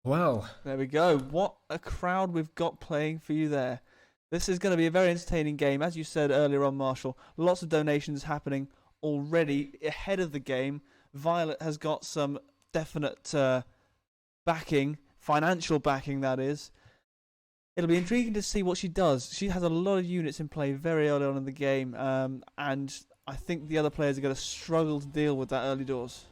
Well, There we go. What a crowd we've got playing for you there. This is going to be a very entertaining game. As you said earlier on, Marshall, lots of donations happening already ahead of the game. Violet has got some definite backing, financial backing, that is. It'll be intriguing to see what she does. She has a lot of units in play very early on in the game, and I think the other players are going to struggle to deal with that early doors.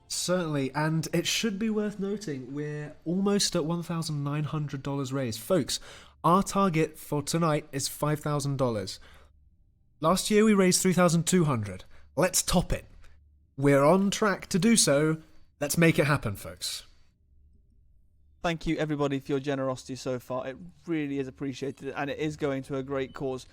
certainly, and it should be worth noting we're almost at $1,900 raised. Folks, our target for tonight is $5,000. Last year we raised $3,200. Let's top it. We're on track to do so. Let's make it happen, folks. Thank you, everybody, for your generosity so far. It really is appreciated, and it is going to a great cause.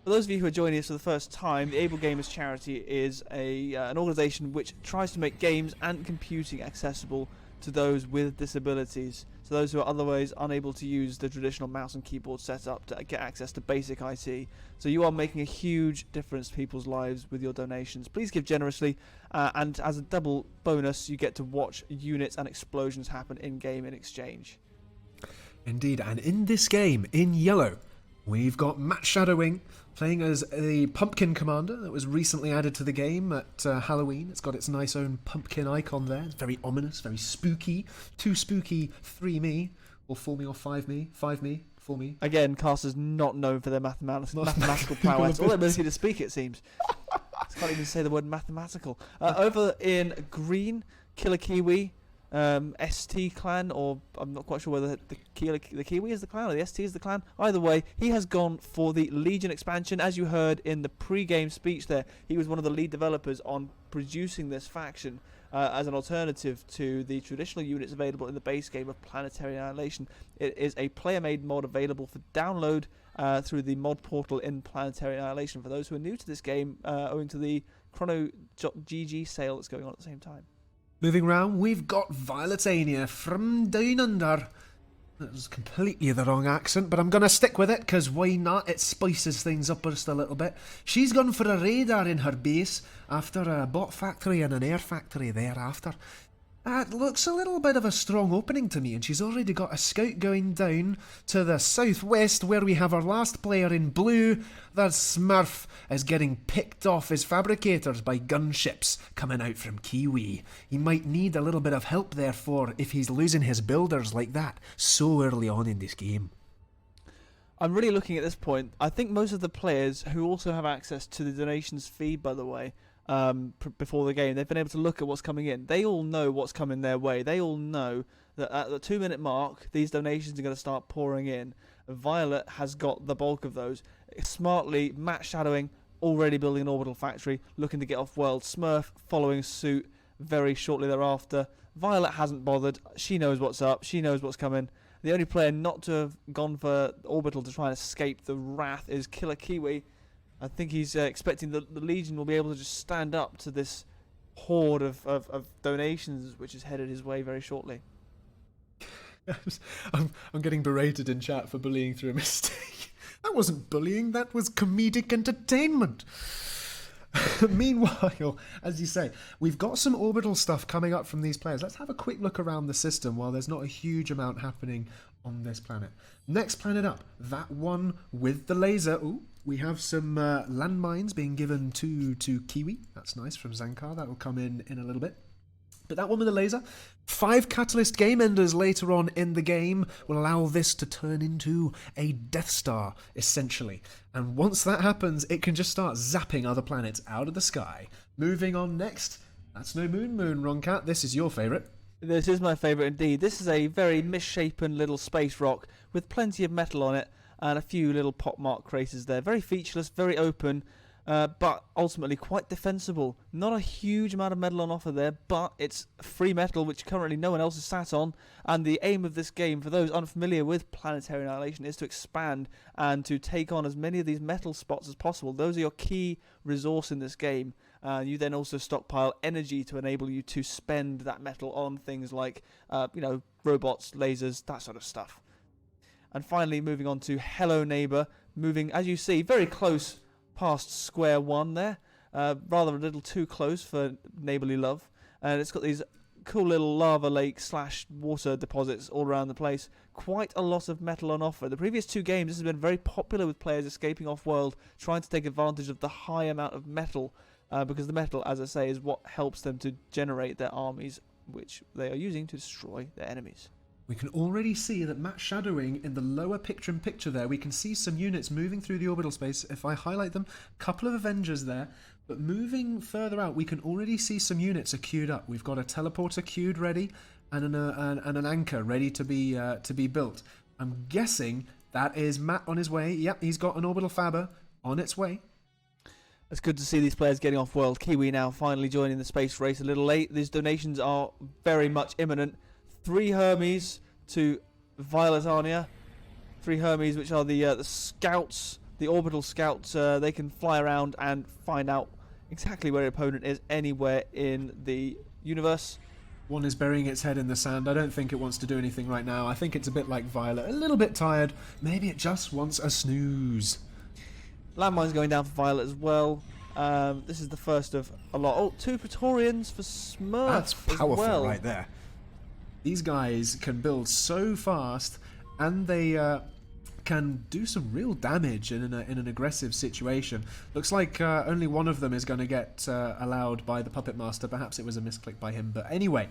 For those of you who are joining us for the first time, the AbleGamers charity is an organisation which tries to make games and computing accessible to those with disabilities, so those who are otherwise unable to use the traditional mouse and keyboard setup to get access to basic IT. So you are making a huge difference to people's lives with your donations. Please give generously, and as a double bonus, you get to watch units and explosions happen in-game in exchange. Indeed, and in this game, in yellow, we've got Matt Shadowing playing as a pumpkin commander that was recently added to the game at Halloween. It's got its nice own pumpkin icon there. It's very ominous, very spooky. 2 spooky, 3 me, or 4 me or 5 me. 5 me, 4 me. Again, casters not known for their mathematical prowess, or their ability to speak, it seems. I can't even say the word mathematical. Over in green, Killer Kiwi, ST clan, or I'm not quite sure whether the Kiwi is the clan or the ST is the clan. Either way, he has gone for the Legion expansion. As you heard in the pre-game speech there, he was one of the lead developers on producing this faction as an alternative to the traditional units available in the base game of Planetary Annihilation. It is a player-made mod available for download through the mod portal in Planetary Annihilation for those who are new to this game, owing to the Chrono.gg sale that's going on at the same time. Moving round, we've got Violetania from Down Under. That was completely the wrong accent, but I'm going to stick with it, because why not? It spices things up just a little bit. She's gone for a radar in her base after a bot factory and an air factory thereafter. It looks a little bit of a strong opening to me, and she's already got a scout going down to the southwest where we have our last player in blue. The Smurf is getting picked off his fabricators by gunships coming out from Kiwi. He might need a little bit of help therefore if he's losing his builders like that so early on in this game. I'm really looking at this point. I think most of the players who also have access to the donations feed, by the way, before the game, they've been able to look at what's coming in. They all know what's coming their way. They all know that at the 2-minute mark, these donations are going to start pouring in. Violet has got the bulk of those. Smartly, Matt Shadowing already building an orbital factory, looking to get off world. Smurf following suit very shortly thereafter. Violet hasn't bothered. She knows what's up. She knows what's coming. The only player not to have gone for orbital to try and escape the wrath is Killer Kiwi. I think he's expecting the Legion will be able to just stand up to this horde of donations which is headed his way very shortly. I'm getting berated in chat for bullying through a mistake. That wasn't bullying, that was comedic entertainment. Meanwhile, as you say, we've got some orbital stuff coming up from these players. Let's have a quick look around the system while there's not a huge amount happening on this planet. Next planet up, that one with the laser. Ooh, we have some landmines being given to Kiwi. That's nice from Zankar. That will come in a little bit. But that one with the laser, 5 catalyst game enders later on in the game will allow this to turn into a Death Star, essentially. And once that happens, it can just start zapping other planets out of the sky. Moving on next, that's no Moon, WrongCat. This is your favourite. This is my favourite indeed. This is a very misshapen little space rock with plenty of metal on it and a few little pockmark craters there. Very featureless, very open. But ultimately quite defensible. Not a huge amount of metal on offer there, but it's free metal which currently no one else is sat on, and the aim of this game, for those unfamiliar with Planetary Annihilation, is to expand and to take on as many of these metal spots as possible. Those are your key resource in this game. You then also stockpile energy to enable you to spend that metal on things like robots, lasers, that sort of stuff. And finally, moving on to Hello Neighbour, moving, as you see, very close past square one there, rather a little too close for neighbourly love, and it's got these cool little lava lake / water deposits all around the place. Quite a lot of metal on offer. The previous 2 games, this has been very popular with players escaping off-world, trying to take advantage of the high amount of metal, because the metal, as I say, is what helps them to generate their armies, which they are using to destroy their enemies. We can already see that matte shadowing in the lower picture-in-picture there. We can see some units moving through the orbital space. If I highlight them, a couple of Avengers there. But moving further out, we can already see some units are queued up. We've got a teleporter queued ready and an anchor ready to be built. I'm guessing that is Matt on his way. Yep, he's got an orbital fabber on its way. It's good to see these players getting off world. Kiwi now finally joining the space race a little late. These donations are very much imminent. 3 Hermes to Violet Arnia. 3 Hermes, which are the scouts, the orbital scouts. They can fly around and find out exactly where your opponent is anywhere in the universe. One is burying its head in the sand. I don't think it wants to do anything right now. I think it's a bit like Violet. A little bit tired. Maybe it just wants a snooze. Landmine's going down for Violet as well. This is the first of a lot. Oh, 2 Praetorians for Smurf. That's powerful as well. right there. These guys can build so fast, and they can do some real damage in an aggressive situation. Looks like only one of them is going to get allowed by the Puppet Master. Perhaps it was a misclick by him, but anyway.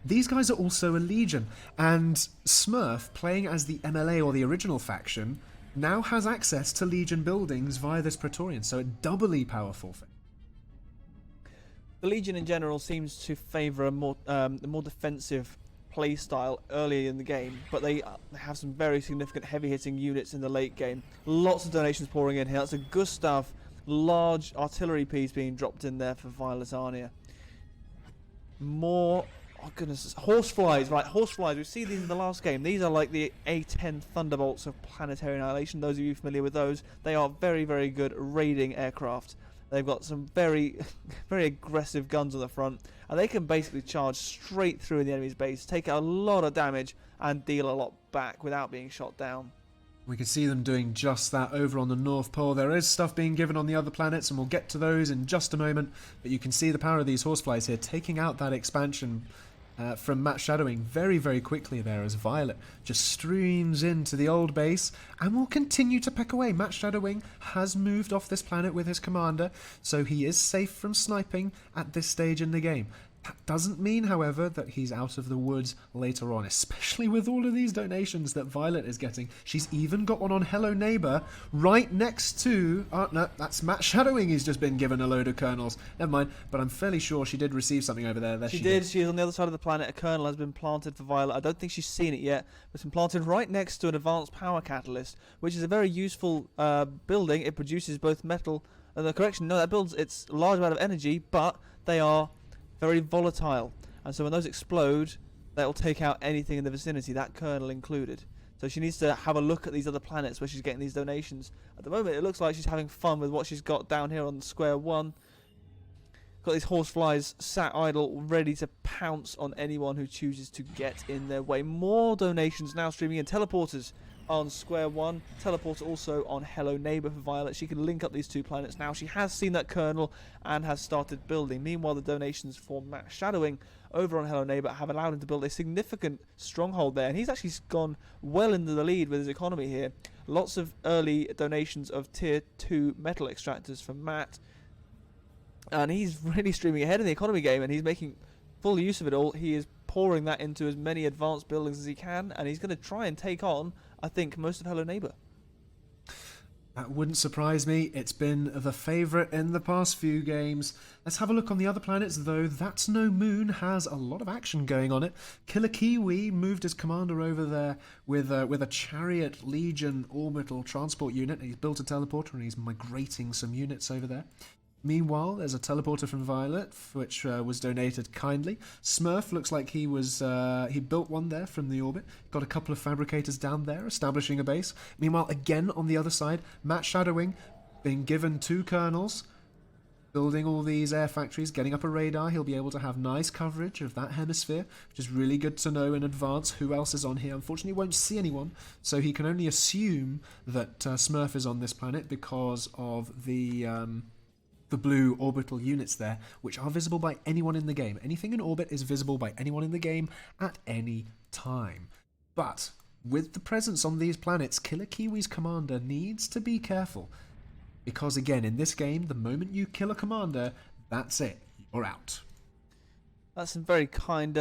These guys are also a Legion, and Smurf, playing as the MLA or the original faction, now has access to Legion buildings via this Praetorian, so a doubly powerful thing. The Legion in general seems to favour a more defensive play style early in the game, but they have some very significant heavy-hitting units in the late game. Lots of donations pouring in here. That's a Gustav large artillery piece being dropped in there for Violet Arnia. More, oh goodness, horseflies, right, horseflies. We see these in the last game. These are like the A-10 Thunderbolts of Planetary Annihilation. Those of you familiar with those, they are very, very good raiding aircraft. They've got some very, very aggressive guns on the front, and they can basically charge straight through the enemy's base, take a lot of damage, and deal a lot back without being shot down. We can see them doing just that over on the North Pole. There is stuff being given on the other planets, and we'll get to those in just a moment. But you can see the power of these horseflies here, taking out that expansion from matte shadowing very, very quickly there as Violet just streams into the old base and will continue to peck away. Matte shadowing has moved off this planet with his commander, so he is safe from sniping at this stage in the game. That doesn't mean, however, that he's out of the woods later on, especially with all of these donations that Violet is getting. She's even got one on Hello Neighbour right next to... Oh, no, that's Matte Shadowing. He's just been given a load of kernels. Never mind, but I'm fairly sure she did receive something over there. She did. She's on the other side of the planet. A kernel has been planted for Violet. I don't think she's seen it yet, but it's been planted right next to an advanced power catalyst, which is a very useful building. It produces both metal... correction, no, that builds its large amount of energy, but they are... very volatile, and so when those explode, they'll take out anything in the vicinity, that kernel included. So she needs to have a look at these other planets where she's getting these donations. At the moment, it looks like she's having fun with what she's got down here on square one. Got these horseflies sat idle, ready to pounce on anyone who chooses to get in their way. More donations now streaming in. Teleporters on square one. Teleporter also on Hello Neighbour for Violet. She can link up these 2 planets now. She has seen that kernel and has started building. Meanwhile, the donations for Matte Shadowing over on Hello Neighbour have allowed him to build a significant stronghold there, and he's actually gone well into the lead with his economy here. Lots of early donations of tier 2 metal extractors for Matt, and he's really streaming ahead in the economy game, and he's making full use of it all. He is pouring that into as many advanced buildings as he can, and he's going to try and take on, I think, most of Hello Neighbour. That wouldn't surprise me. It's been the favourite in the past few games. Let's have a look on the other planets, though. That's No Moon has a lot of action going on it. Killer Kiwi moved his commander over there with a Chariot Legion orbital transport unit. He's built a teleporter and he's migrating some units over there. Meanwhile, there's a teleporter from Violet, which was donated kindly. Smurf looks like he built one there from the orbit. Got a couple of fabricators down there, establishing a base. Meanwhile, again on the other side, Matte Shadowing being given 2 kernels, building all these air factories, getting up a radar. He'll be able to have nice coverage of that hemisphere, which is really good to know in advance who else is on here. Unfortunately, he won't see anyone, so he can only assume that Smurf is on this planet because of the the blue orbital units there, which are visible by anyone in the game. Anything in orbit is visible by anyone in the game at any time. But with the presence on these planets, Killer Kiwi's commander needs to be careful. Because again, in this game, the moment you kill a commander, that's it. You're out. That's some very kind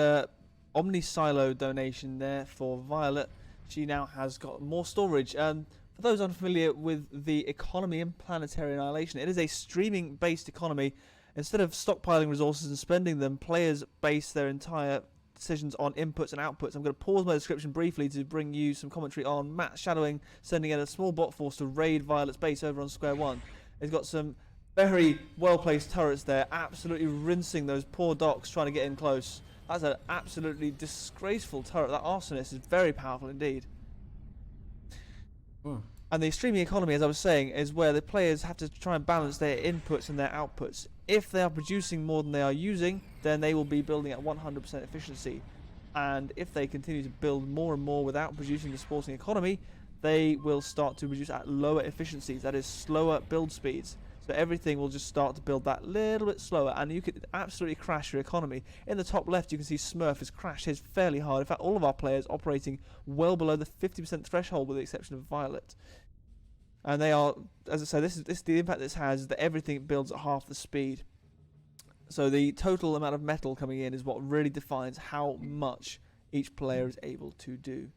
Omni-Silo donation there for Violet. She now has got more storage. For those unfamiliar with the economy in Planetary Annihilation, it is a streaming-based economy. Instead of stockpiling resources and spending them, players base their entire decisions on inputs and outputs. I'm going to pause my description briefly to bring you some commentary on Matt Shadowing sending in a small bot force to raid Violet's base over on Square One. It's got some very well-placed turrets there, absolutely rinsing those poor docks trying to get in close. That's an absolutely disgraceful turret. That arsonist is very powerful indeed. Oh. And the streaming economy, as I was saying, is where the players have to try and balance their inputs and their outputs. If they are producing more than they are using, then they will be building at 100% efficiency. And if they continue to build more and more without producing the sporting economy, they will start to produce at lower efficiencies, that is slower build speeds. So everything will just start to build that little bit slower, and you could absolutely crash your economy. In the top left, you can see Smurf has crashed his fairly hard. In fact, all of our players operating well below the 50% threshold, with the exception of Violet. And they are, as I say, this is the impact this has, is that everything builds at half the speed. So the total amount of metal coming in is what really defines how much each player is able to do.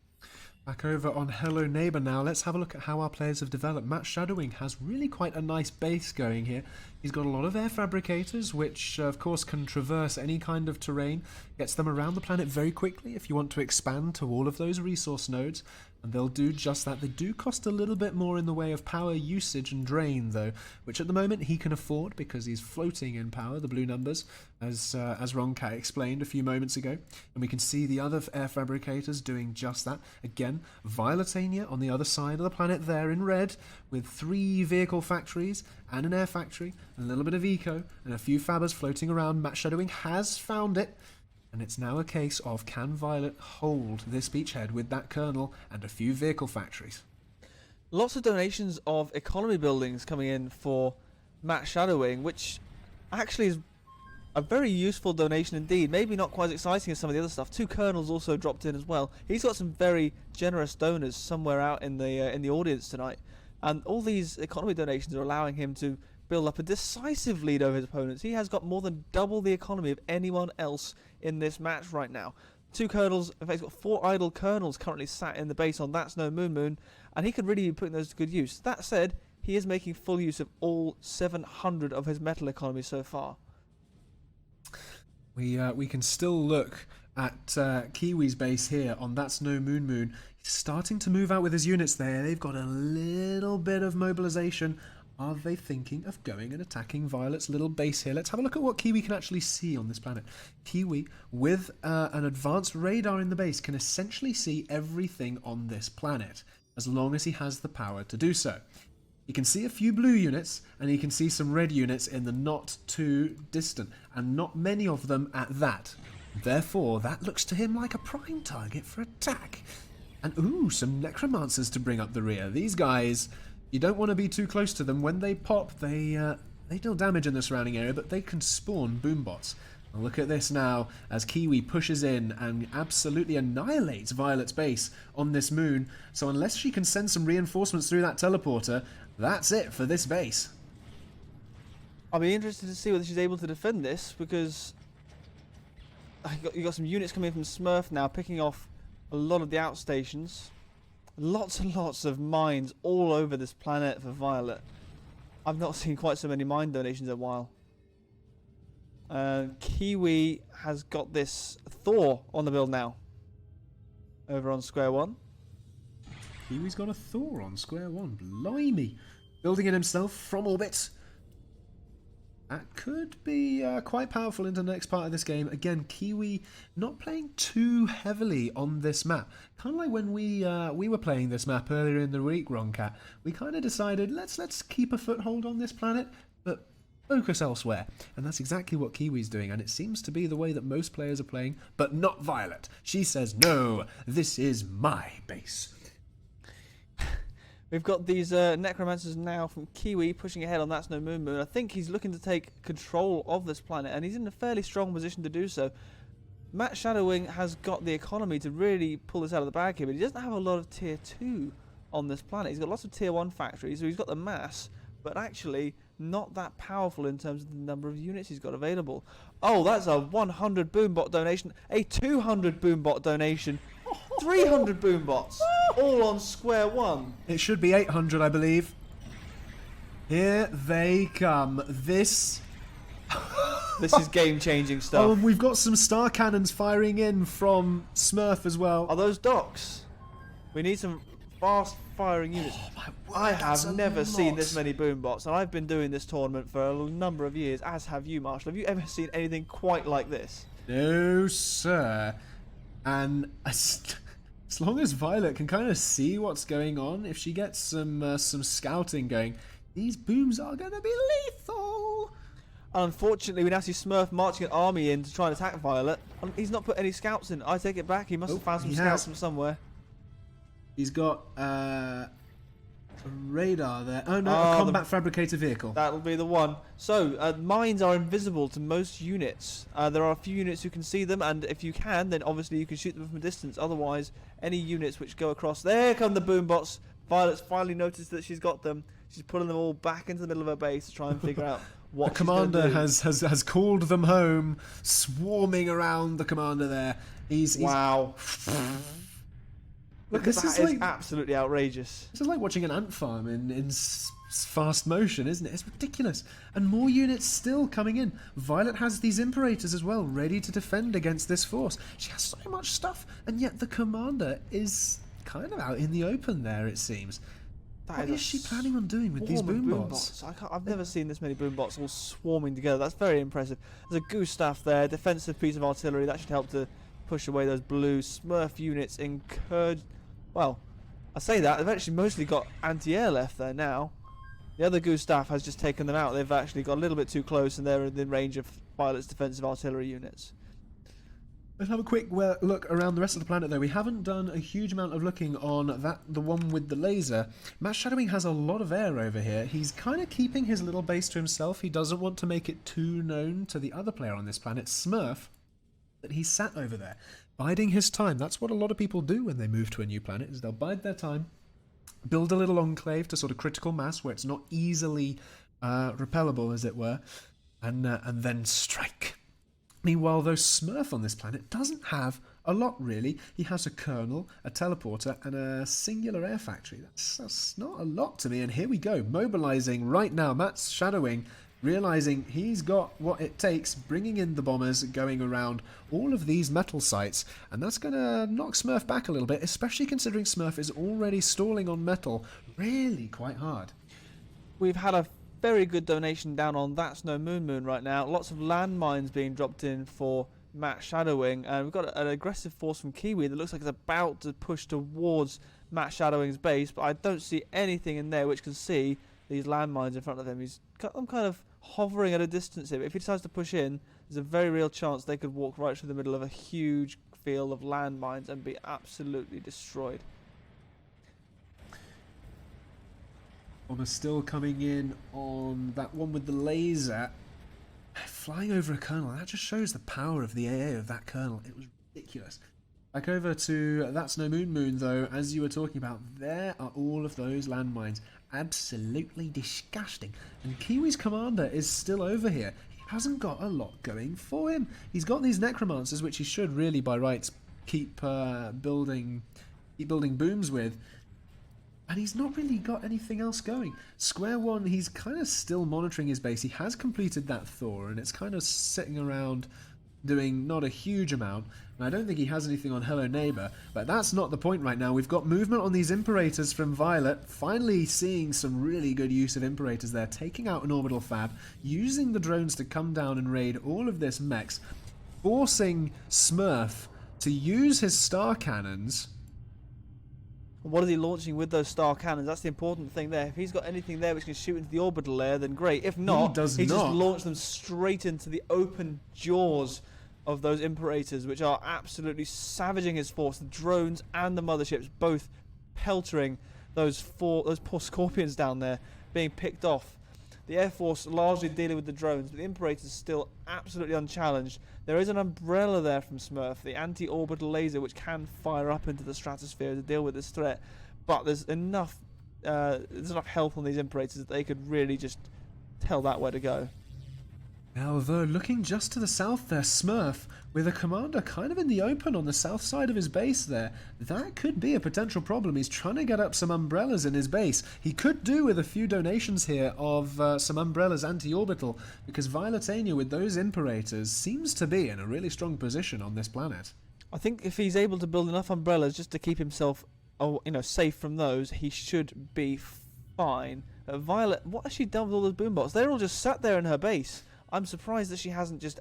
Back over on Hello Neighbour now, let's have a look at how our players have developed. Matt Shadowing has really quite a nice base going here. He's got a lot of air fabricators, which of course can traverse any kind of terrain, gets them around the planet very quickly if you want to expand to all of those resource nodes, and they'll do just that. They do cost a little bit more in the way of power usage and drain though, which at the moment he can afford because he's floating in power, the blue numbers, as WrongCat explained a few moments ago. And we can see the other air fabricators doing just that. Again, Violetania on the other side of the planet there in red, with 3 vehicle factories and an air factory, a little bit of eco, and a few fabbers floating around. Matt Shadowing has found it. And it's now a case of, can Violet hold this beachhead with that kernel and a few vehicle factories? Lots of donations of economy buildings coming in for Matt Shadowing, which actually is a very useful donation indeed. Maybe not quite as exciting as some of the other stuff. 2 kernels also dropped in as well. He's got some very generous donors somewhere out in the audience tonight. And all these economy donations are allowing him to build up a decisive lead over his opponents. He has got more than double the economy of anyone else in this match right now. 2 kernels, in fact he's got 4 idle kernels currently sat in the base on That's No Moon, and he could really be putting those to good use. That said, he is making full use of all 700 of his metal economy so far. We can still look at Kiwi's base here on That's No Moon. He's starting to move out with his units there. They've got a little bit of mobilization. Are they thinking of going and attacking Violet's little base here? Let's have a look at what Kiwi can actually see on this planet. Kiwi, with an advanced radar in the base, can essentially see everything on this planet, as long as he has the power to do so. He can see a few blue units, and he can see some red units in the not too distant, and not many of them at that. Therefore, that looks to him like a prime target for attack. And ooh, some necromancers to bring up the rear. These guys, you don't want to be too close to them. When they pop, they deal damage in the surrounding area, but they can spawn boombots. Well, look at this now, as Kiwi pushes in and absolutely annihilates Violet's base on this moon. So unless she can send some reinforcements through that teleporter, that's it for this base. I'll be interested to see whether she's able to defend this, because you got some units coming from Smurf now, picking off a lot of the outstations. Lots and lots of mines all over this planet for Violet. I've not seen quite so many mine donations in a while. Kiwi has got this Thor on the build now. Over on Square One. Kiwi's got a Thor on Square One. Blimey. Building it himself from orbit. That could be quite powerful into the next part of this game. Again, Kiwi not playing too heavily on this map. Kind of like when we were playing this map earlier in the week, WrongCat. We kind of decided, let's keep a foothold on this planet, but focus elsewhere. And that's exactly what Kiwi's doing, and it seems to be the way that most players are playing, but not Violet. She says, no, this is my base. We've got these necromancers now from Kiwi pushing ahead on That's No Moon Moon. I think he's looking to take control of this planet, and he's in a fairly strong position to do so. Matt Shadowwing has got the economy to really pull this out of the bag here, but he doesn't have a lot of tier 2 on this planet. He's got lots of tier 1 factories, so he's got the mass, but actually not that powerful in terms of the number of units he's got available. Oh, that's a 100 boombot donation, a 200 boombot donation, 300 boombots, all on square one. It should be 800, I believe. Here they come. This is game-changing stuff. Oh, and we've got some star cannons firing in from Smurf as well. Are those docks? We need some fast-firing units. Oh, my word, I have never seen lot. this many boombots, and I've been doing this tournament for a number of years, as have you, Marshall. Have you ever seen anything quite like this? No, sir. And as long as Violet can kind of see what's going on, if she gets some scouting going, these booms are going to be lethal. Unfortunately, we now see Smurf marching an army in to try and attack Violet. He's not put any scouts in. I take it back. He must have found some scouts from somewhere. He's got a radar there. Oh no, a combat fabricator vehicle. That'll be the one. So, mines are invisible to most units. There are a few units who can see them, and if you can, then obviously you can shoot them from a distance. Otherwise, any units which go across... There come the boombots. Violet's finally noticed that she's got them. She's pulling them all back into the middle of her base to try and figure out what the commander has called them home, swarming around the commander there. Wow. Look, this is absolutely outrageous. This is like watching an ant farm in fast motion, isn't it? It's ridiculous. And more units still coming in. Violet has these Imperators as well, ready to defend against this force. She has so much stuff, and yet the commander is kind of out in the open there, it seems. What is she planning on doing with these boombots? I've never seen this many boombots all swarming together. That's very impressive. There's a Gustav there, defensive piece of artillery. That should help to push away those blue Smurf units. Well, I say that, they've actually mostly got anti-air left there now. The other Gustav has just taken them out. They've actually got a little bit too close, and they're in range of Violet's defensive artillery units. Let's have a quick look around the rest of the planet, though. We haven't done a huge amount of looking on the one with the laser. Matt Shadowwing has a lot of air over here. He's kind of keeping his little base to himself. He doesn't want to make it too known to the other player on this planet, Smurf, that he's sat over there, biding his time. That's what a lot of people do when they move to a new planet, is they'll bide their time, build a little enclave to sort of critical mass where it's not easily repellable, as it were, and then strike. Meanwhile, though, Smurf on this planet doesn't have a lot, really. He has a kernel, a teleporter, and a singular air factory. That's not a lot to me. And here we go, mobilizing right now. Matt's Shadowwing, realizing he's got what it takes, bringing in the bombers, going around all of these metal sites. And that's going to knock Smurf back a little bit, especially considering Smurf is already stalling on metal really quite hard. We've had a very good donation down on That's No Moon Moon right now. Lots of landmines being dropped in for Matt Shadowwing, and we've got an aggressive force from Kiwi that looks like it's about to push towards Matt Shadowwing's base, but I don't see anything in there which can see these landmines in front of him. He's got them kind of hovering at a distance here, but if he decides to push in, there's a very real chance they could walk right through the middle of a huge field of landmines and be absolutely destroyed. Bombers still coming in on that one with the laser. Flying over a kernel, that just shows the power of the AA of that kernel. It was ridiculous. Back over to That's No Moon Moon, though, as you were talking about, there are all of those landmines. Absolutely disgusting. And Kiwi's commander is still over here. He hasn't got a lot going for him. He's got these necromancers, which he should really, by rights, keep building booms with. And he's not really got anything else going. Square one, he's kind of still monitoring his base. He has completed that Thor, and it's kind of sitting around doing not a huge amount. And I don't think he has anything on Hello Neighbor, but that's not the point right now. We've got movement on these Imperators from Violet, finally seeing some really good use of Imperators there, taking out an orbital fab, using the drones to come down and raid all of this mechs, forcing Smurf to use his star cannons. What is he launching with those star cannons? That's the important thing there. If he's got anything there which can shoot into the orbital layer, then great. If not, he just launched them straight into the open jaws of those Imperators, which are absolutely savaging his force. The drones and the motherships both peltering those poor Scorpions down there being picked off. The Air Force largely dealing with the drones, but the Imperator's still absolutely unchallenged. There is an umbrella there from Smurf, the anti-orbital laser, which can fire up into the stratosphere to deal with this threat. But there's enough health on these Imperators that they could really just tell that where to go. Although looking just to the south there, Smurf, with a commander kind of in the open on the south side of his base there, that could be a potential problem. He's trying to get up some umbrellas in his base. He could do with a few donations here of some umbrellas anti-orbital, because Violetania with those Imperators seems to be in a really strong position on this planet. I think if he's able to build enough umbrellas just to keep himself safe from those, he should be fine. Violet, what has she done with all those boombots? They're all just sat there in her base. I'm surprised that she hasn't just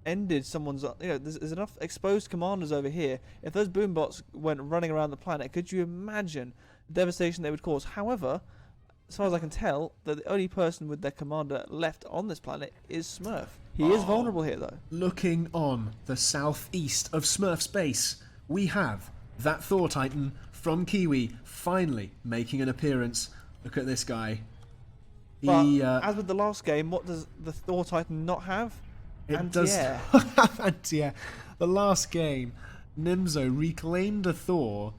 ended someone's... there's enough exposed commanders over here. If those boombots went running around the planet, could you imagine the devastation they would cause? However, as far as I can tell, the only person with their commander left on this planet is Smurf. He is vulnerable here, though. Looking on the southeast of Smurf's base, we have that Thor Titan from Kiwi finally making an appearance. Look at this guy. But as with the last game, what does the Thor Titan not have? Anti-air. Anti-air. The last game, Nimzo reclaimed a Thor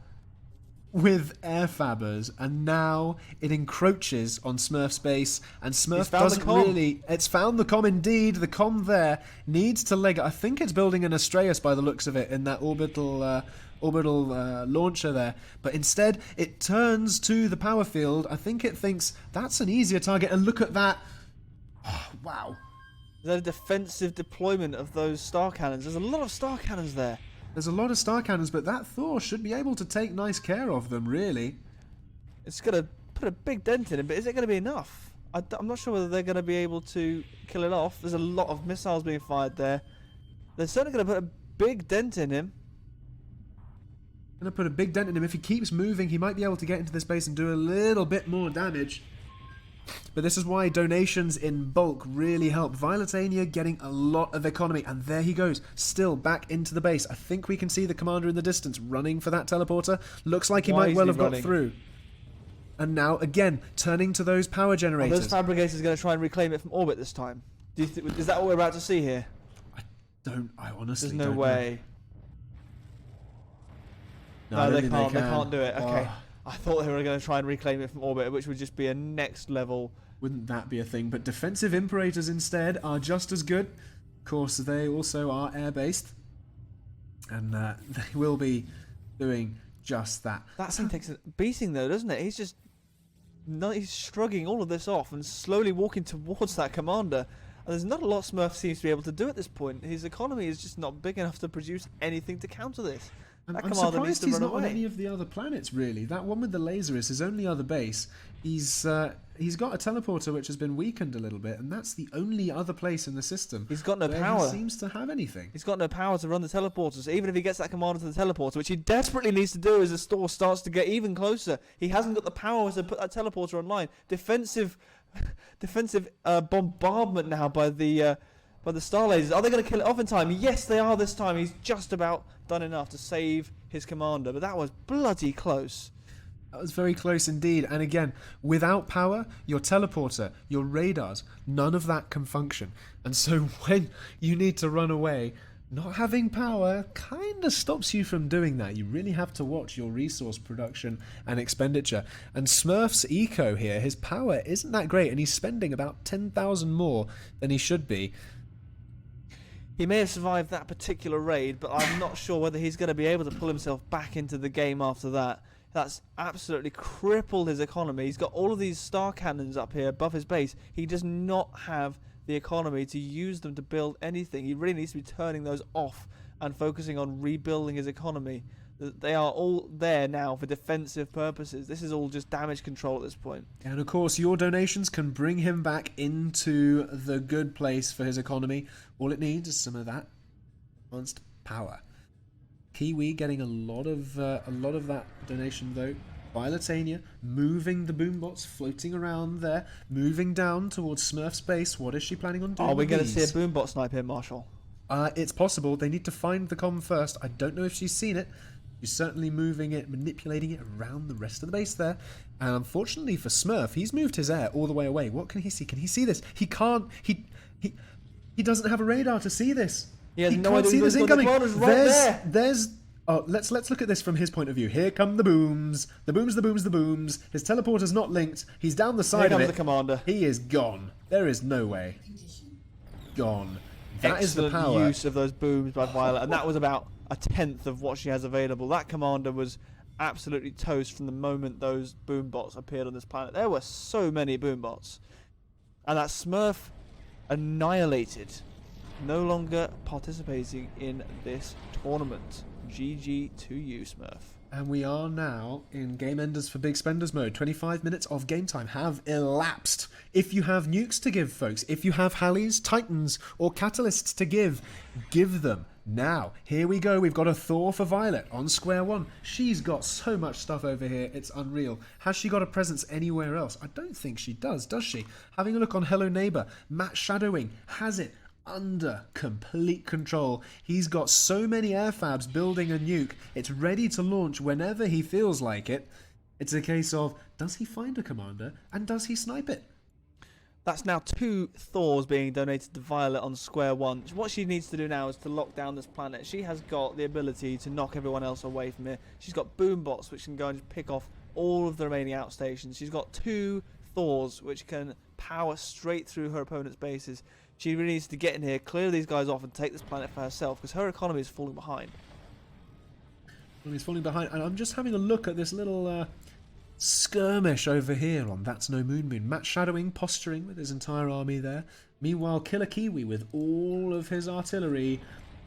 with air fabbers, and now it encroaches on Smurf's base, and Smurf doesn't really... It's found the comm indeed. The comm there needs to leg it. I think it's building an Astraeus by the looks of it in that orbital launcher there, but instead it turns to the power field. I think it thinks that's an easier target, and look at that. Oh, wow. Is that a defensive deployment of those star cannons? There's a lot of star cannons there. There's a lot of star cannons, but that Thor should be able to take nice care of them, really. It's going to put a big dent in it, but is it going to be enough? I'm not sure whether they're going to be able to kill it off. There's a lot of missiles being fired there. They're certainly going to put a big dent in him. Going to put a big dent in him. If he keeps moving, he might be able to get into this base and do a little bit more damage. But this is why donations in bulk really help. Violetania getting a lot of economy, and there he goes, still back into the base. I think we can see the commander in the distance running for that teleporter. Looks like he might well have got through. And now, again, turning to those power generators. Are those fabricators going to try and reclaim it from orbit this time? Do you is that what we're about to see here? I honestly don't know. There's no way. No, they can't. They can't do it. Okay. Oh. I thought they were going to try and reclaim it from orbit, which would just be a next level. Wouldn't that be a thing? But defensive Imperators instead are just as good. Of course, they also are air-based. And they will be doing just that. That thing takes a beating, though, doesn't it? He's shrugging all of this off and slowly walking towards that commander. And there's not a lot Smurf seems to be able to do at this point. His economy is just not big enough to produce anything to counter this. I'm surprised he's not on any of the other planets, really. That one with the laser is his only other base. He's got a teleporter which has been weakened a little bit, and that's the only other place in the system. He's got no power. He seems to have anything. He's got no power to run the teleporters. Even if he gets that commander to the teleporter, which he desperately needs to do as the store starts to get even closer, he hasn't got the power to put that teleporter online. Defensive bombardment now by the star lasers. Are they going to kill it off in time? Yes, they are this time. He's just about done enough to save his commander, but that was bloody close. That was very close indeed. And again, without power, your teleporter, your radars, none of that can function. And so when you need to run away, not having power kind of stops you from doing that. You really have to watch your resource production and expenditure. And Smurf's eco here, his power isn't that great, and he's spending about 10,000 more than he should be. He may have survived that particular raid, but I'm not sure whether he's going to be able to pull himself back into the game after that. That's absolutely crippled his economy. He's got all of these star cannons up here above his base. He does not have the economy to use them to build anything. He really needs to be turning those off and focusing on rebuilding his economy. They are all there now for defensive purposes. This is all just damage control at this point. And of course, your donations can bring him back into the good place for his economy. All it needs is some of that advanced power. Kiwi getting a lot of that donation though. Violetania moving the boombots, floating around there, moving down towards Smurf's base. What is she planning on doing? Are we going to see a boombot snipe here, Marshall? It's possible. They need to find the comm first. I don't know if she's seen it. She's certainly moving it, manipulating it around the rest of the base there. And unfortunately for Smurf, he's moved his air all the way away. What can he see? Can he see this? He can't. He doesn't have a radar to see this. He has no can't idea see this incoming. Right there's. Oh, let's look at this from his point of view. Here come the booms. The booms, the booms, the booms. His teleporter's not linked. He's down the side of it. Here comes the commander. He is gone. There is no way. Gone. That is the Excellent power. use of those booms by Violet, and that was about a tenth of what she has available. That commander was absolutely toast from the moment those boom bots appeared on this planet. There were so many boom bots, and that Smurf annihilated, no longer participating in this tournament. GG to you, Smurf. And we are now in Game Enders for Big Spenders mode. 25 minutes of game time have elapsed. If you have nukes to give, folks, if you have Hallies, Titans, or Catalysts to give them. Now, here we go. We've got a Thor for Violet on square one. She's got so much stuff over here. It's unreal. Has she got a presence anywhere else? I don't think she does she? Having a look on Hello Neighbor, Matt Shadowing has it under complete control. He's got so many airfabs building a nuke. It's ready to launch whenever he feels like it. It's a case of, does he find a commander and does he snipe it? That's now 2 Thors being donated to Violet on square one. What she needs to do now is to lock down this planet. She has got the ability to knock everyone else away from here. She's got boom bots which can go and just pick off all of the remaining outstations. She's got 2 Thors which can power straight through her opponent's bases. She really needs to get in here, clear these guys off, and take this planet for herself, because her economy is falling behind. Well, he's falling behind, and I'm just having a look at this little skirmish over here on That's No Moon Moon. Matt Shadowing posturing with his entire army there. Meanwhile, Killer Kiwi with all of his artillery.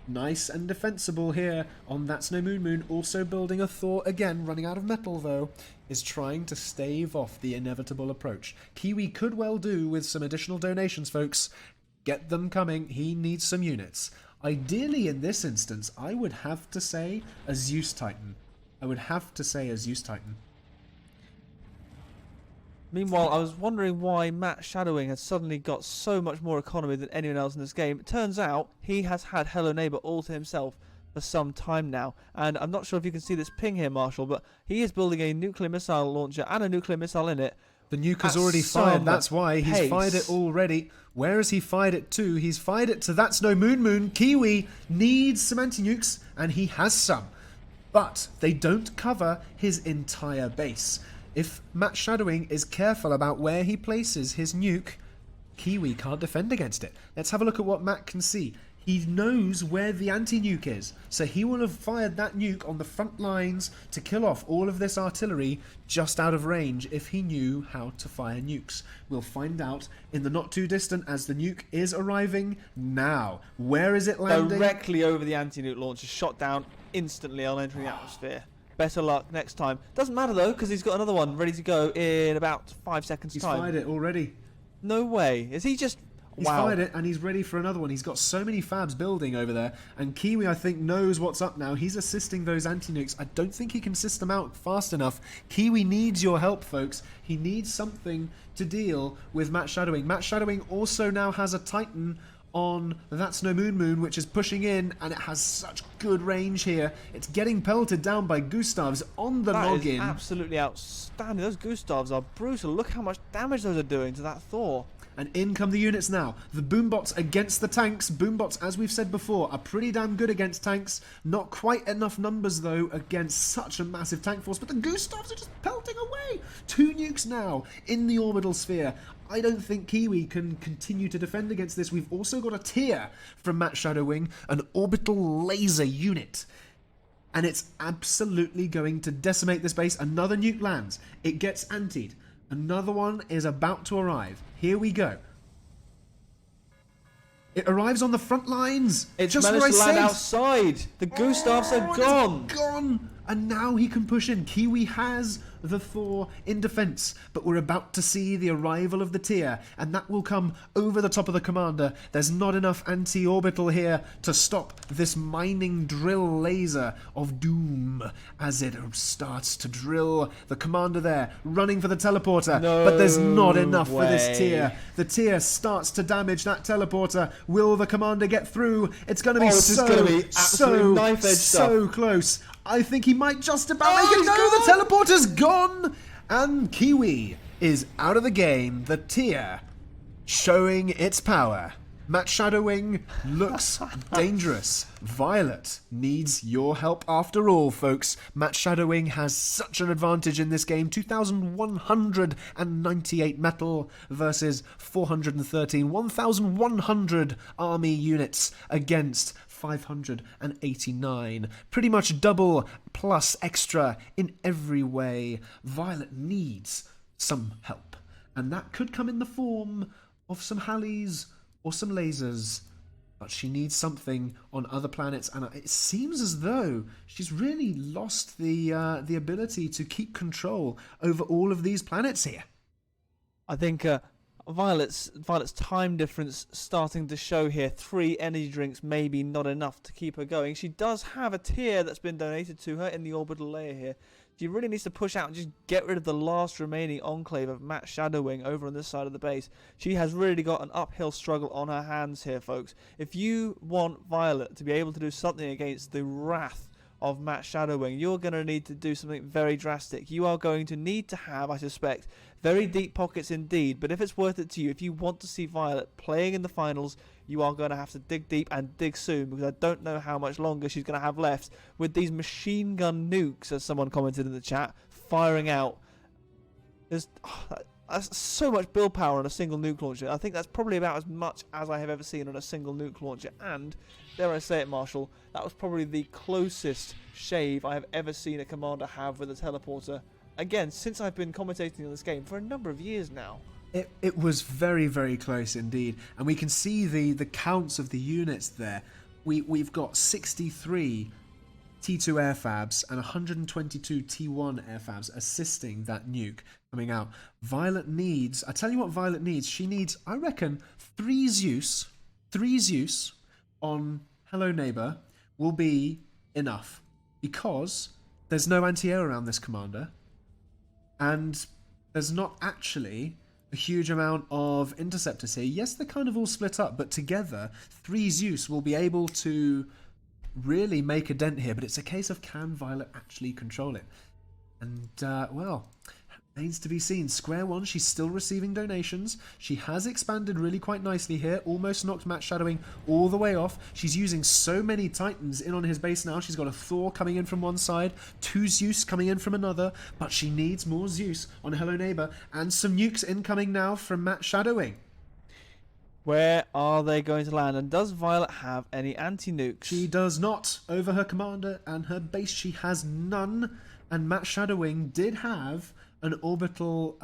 Nice and defensible here on That's No Moon Moon. Also building a Thor again, running out of metal though, is trying to stave off the inevitable approach. Kiwi could well do with some additional donations, folks. Get them coming. He needs some units. Ideally, in this instance, I would have to say a Zeus Titan. Meanwhile, I was wondering why Matt Shadowing has suddenly got so much more economy than anyone else in this game. It turns out he has had Hello Neighbor all to himself for some time now. And I'm not sure if you can see this ping here, Marshall, but he is building a nuclear missile launcher and a nuclear missile in it. The nuke has already fired, that's why. He's fired it already. Where has he fired it to? He's fired it to That's No Moon Moon. Kiwi needs some anti-nukes, and he has some. But they don't cover his entire base. If Matt Shadowing is careful about where he places his nuke, Kiwi can't defend against it. Let's have a look at what Matt can see. He knows where the anti-nuke is, so he will have fired that nuke on the front lines to kill off all of this artillery just out of range if he knew how to fire nukes. We'll find out in the not too distant as the nuke is arriving now. Where is it landing? Directly over the anti-nuke launcher, shot down instantly on entering the atmosphere. Better luck next time. Doesn't matter though, because he's got another one ready to go in about 5 seconds time. He's fired it already. No way. Is he just... He's fired it, and he's ready for another one. He's got so many fabs building over there, and Kiwi, I think, knows what's up now. He's assisting those anti-nukes. I don't think he can system out fast enough. Kiwi needs your help, folks. He needs something to deal with Matt Shadowing. Matt Shadowing also now has a Titan on That's No Moon Moon, which is pushing in, and it has such good range here. It's getting pelted down by Gustavs on the noggin. That is absolutely outstanding. Those Gustavs are brutal. Look how much damage those are doing to that Thor. And in come the units now. The boombots against the tanks. Boombots, as we've said before, are pretty damn good against tanks. Not quite enough numbers, though, against such a massive tank force. But the Gustavs are just pelting away. 2 nukes now in the orbital sphere. I don't think Kiwi can continue to defend against this. We've also got a tier from Matt Shadowing, an orbital laser unit. And it's absolutely going to decimate this base. Another nuke lands. It gets antied. Another one is about to arrive. Here we go. It arrives on the front lines. It's just managed where I to land said. outside. The Gustavs are gone. It's gone. And now he can push in. Kiwi has the Thor in defense, but we're about to see the arrival of the tier, and that will come over the top of the commander. There's not enough anti-orbital here to stop this mining drill laser of doom as it starts to drill. The commander there running for the teleporter, but there's not enough for this tier. The tier starts to damage that teleporter. Will the commander get through? It's going to be so knife-edged close. I think he might just about make it. No, the teleporter's gone! And Kiwi is out of the game. The tier showing its power. Matt Shadowwing looks dangerous. Violet needs your help after all, folks. Matt Shadowwing has such an advantage in this game. 2,198 metal versus 413. 1,100 army units against 589. Pretty much double plus extra in every way. Violet needs some help. And that could come in the form of some Hallies or some lasers, but she needs something on other planets, and it seems as though she's really lost the ability to keep control over all of these planets here. I think Violet's time difference starting to show here. 3 energy drinks maybe not enough to keep her going. She does have a tier that's been donated to her in the orbital layer here. She really needs to push out and just get rid of the last remaining enclave of Matt Shadowwing over on this side of the base. She has really got an uphill struggle on her hands here, folks. If you want Violet to be able to do something against the wrath of Matt Shadowwing, you're going to need to do something very drastic. You are going to need to have, I suspect, very deep pockets indeed. But if it's worth it to you, if you want to see Violet playing in the finals, you are going to have to dig deep and dig soon, because I don't know how much longer she's going to have left with these machine gun nukes, as someone commented in the chat, firing out. There's that's so much build power on a single nuke launcher. I think that's probably about as much as I have ever seen on a single nuke launcher. And, dare I say it, Marshall, that was probably the closest shave I have ever seen a commander have with a teleporter. Again, since I've been commentating on this game for a number of years now. It was very, very close indeed. And we can see the counts of the units there. We've got 63 T2 airfabs and 122 T1 airfabs assisting that nuke coming out. Violet needs, I tell you what Violet needs, she needs, I reckon, 3 Zeus on Hello Neighbor will be enough, because there's no anti-air around this commander, and there's not actually a huge amount of interceptors here. Yes, they're kind of all split up, but together 3 Zeus will be able to really make a dent here, but it's a case of, can Violet actually control it? And, well, remains to be seen. Square one, she's still receiving donations. She has expanded really quite nicely here, almost knocked Matt Shadowwing all the way off. She's using so many Titans in on his base now. She's got a Thor coming in from one side, 2 Zeus coming in from another, but she needs more Zeus on Hello Neighbor, and some nukes incoming now from Matt Shadowwing. Where are they going to land? And does Violet have any anti-nukes? She does not. Over her commander and her base, she has none. And Matt Shadowwing did have an orbital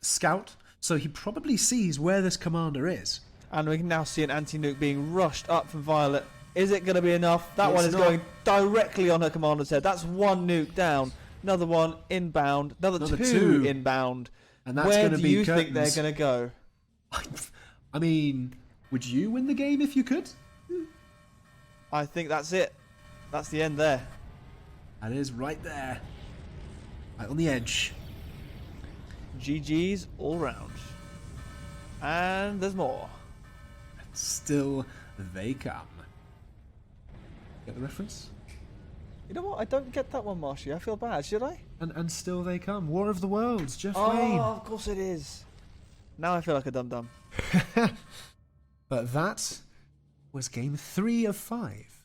scout, so he probably sees where this commander is. And we can now see an anti-nuke being rushed up from Violet. Is it going to be enough? That one is not going directly on her commander's head. That's 1 nuke down. Another one inbound. Another two inbound. And that's Where going to do be you curtains. think they're going to go? I mean, would you win the game if you could? I think that's it. That's the end there. That is right there. Right on the edge. GG's all round. And there's more. And still they come. Get the reference? You know what? I don't get that one, Marshy. I feel bad. Should I? And still they come. War of the Worlds, Jeff Wayne. Oh, of course it is. Now I feel like a dum-dum. But that was game 3 of 5.